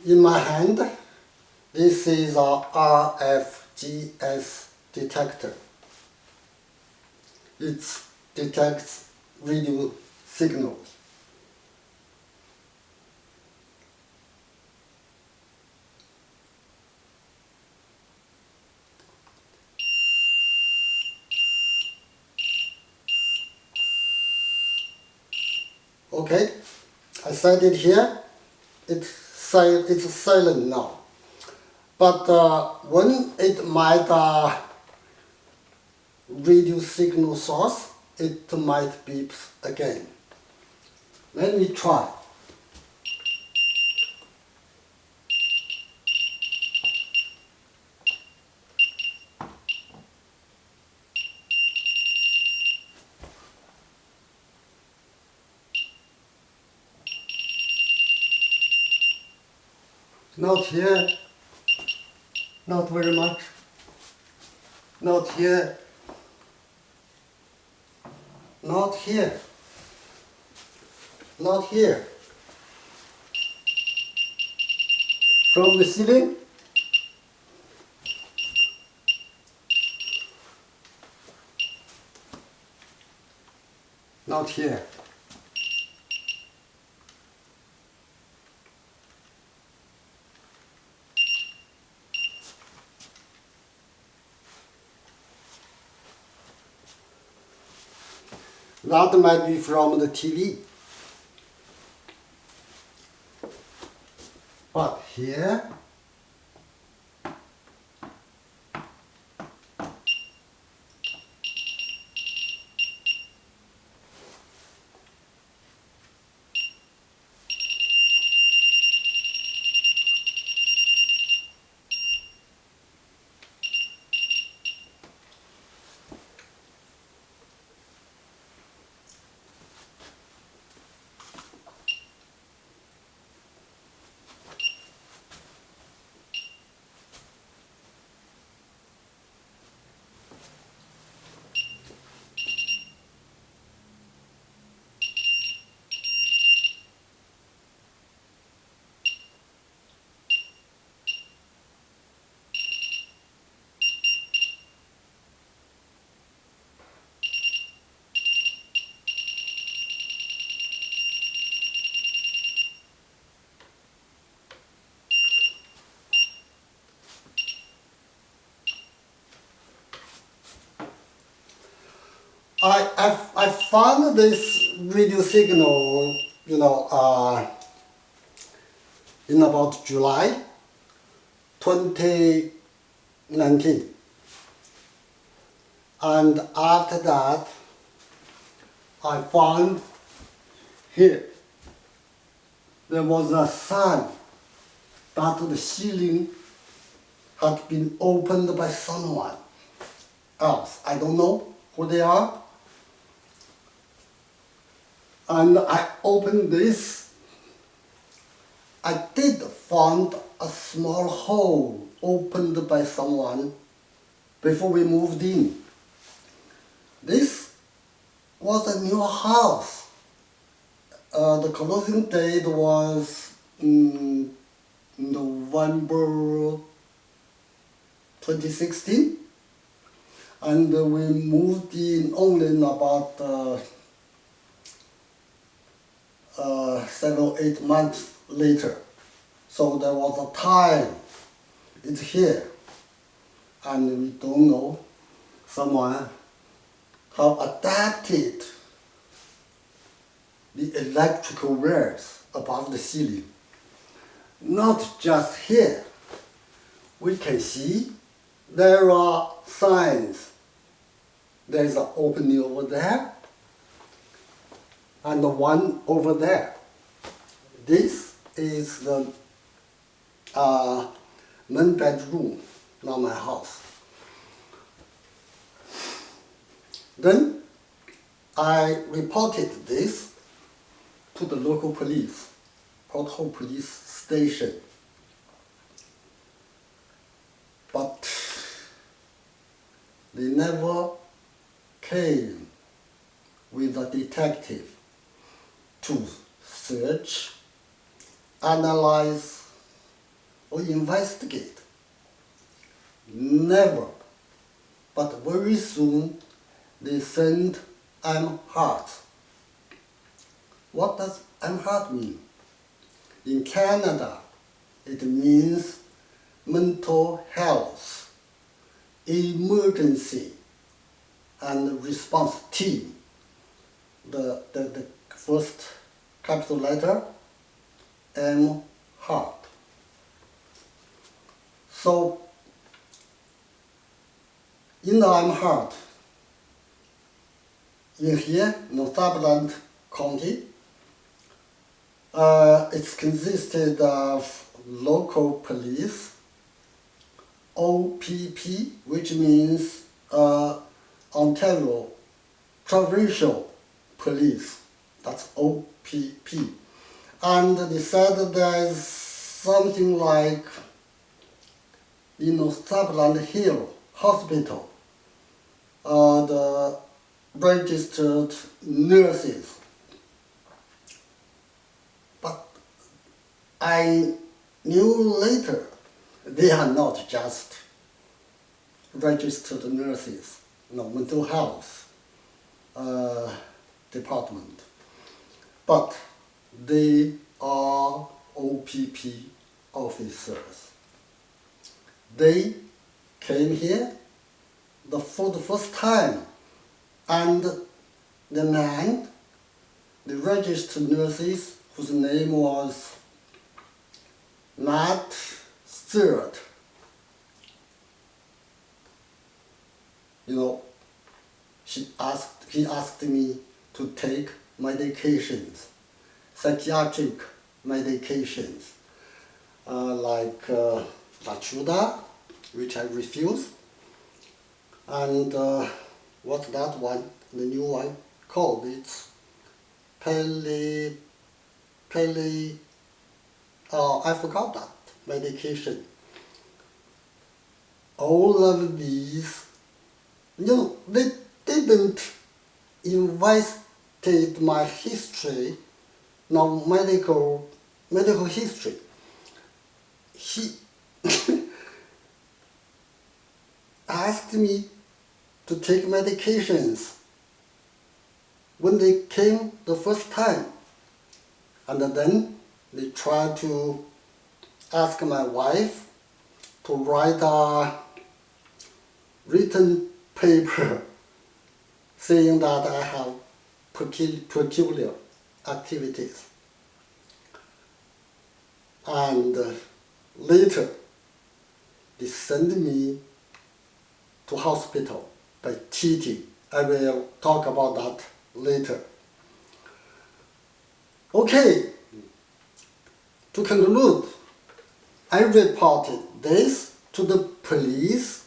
In my hand, this is a RFGS detector. It detects radio signals. Okay, I set it here. It's silent now. But when it might radio signal source, it might beep again. Let me try. Not here. Not very much. Not here. Not here. Not here. From the ceiling. Not here. That might be from the TV. But here, I found this radio signal, in about July 2019. And after that, I found here, there was a sign that the ceiling had been opened by someone else. I don't know who they are. And I opened this. I did find a small hole opened by someone before we moved in. This was a new house. The closing date was November 2016, and we moved in only in about 7 or 8 months later. So there was a time, it's here, and we don't know, someone have adapted the electrical wires above the ceiling. Not just here. We can see there are signs. There is an opening over there and the one over there. This is the main bedroom, not my house. Then I reported this to the local police, Port Hope Police Station. But they never came with a detective to search, analyze or investigate. Never. But very soon they sent MHeart. What does MHeart mean? In Canada, it means mental health, emergency, and response team. The first capital letter, MHeart. So, in the MHeart, in here, Northumberland County, it's consisted of local police, OPP, which means Ontario Provincial Police, that's OPP. And they said there's something like in Northumberland Hill Hospital, the registered nurses. But I knew later they are not just registered nurses, no, mental health department, but they are OPP officers. They came here for the first time, and the man, the registered nurses, whose name was Nat Stewart, he asked me to take medications, psychiatric medications, like Latuda, which I refused, and what's that one, the new one called? It's I forgot that medication. All of these, they didn't investigate my history, no medical history. He asked me to take medications when they came the first time, and then they tried to ask my wife to write a written paper saying that I have peculiar activities. And later, they sent me to hospital by cheating. I will talk about that later. Okay, to conclude, I reported this to the police.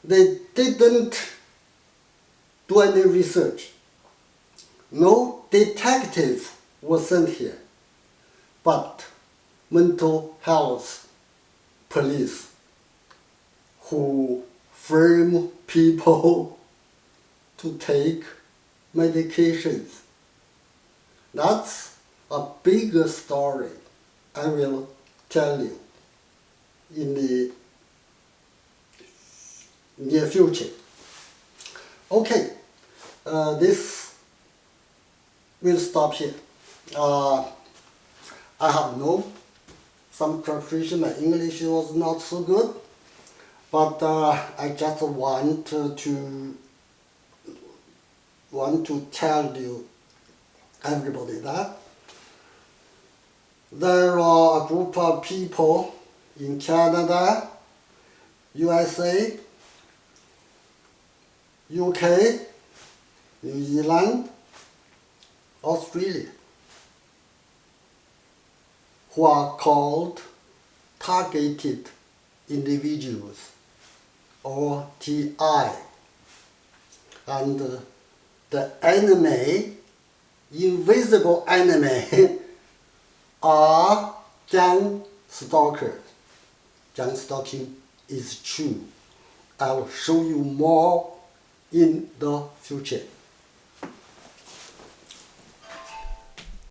They didn't do any research. No detective was sent here, but mental health police who frame people to take medications. That's a bigger story I will tell you in the near future. Okay, this will stop here. I have some preparation. My English was not so good, but I just want to tell you, everybody, that there are a group of people in Canada, USA, UK, New Zealand, Australia, who are called targeted individuals, or TI. And the enemy, invisible enemy, are gang stalkers. Gang stalking is true. I will show you more in the future.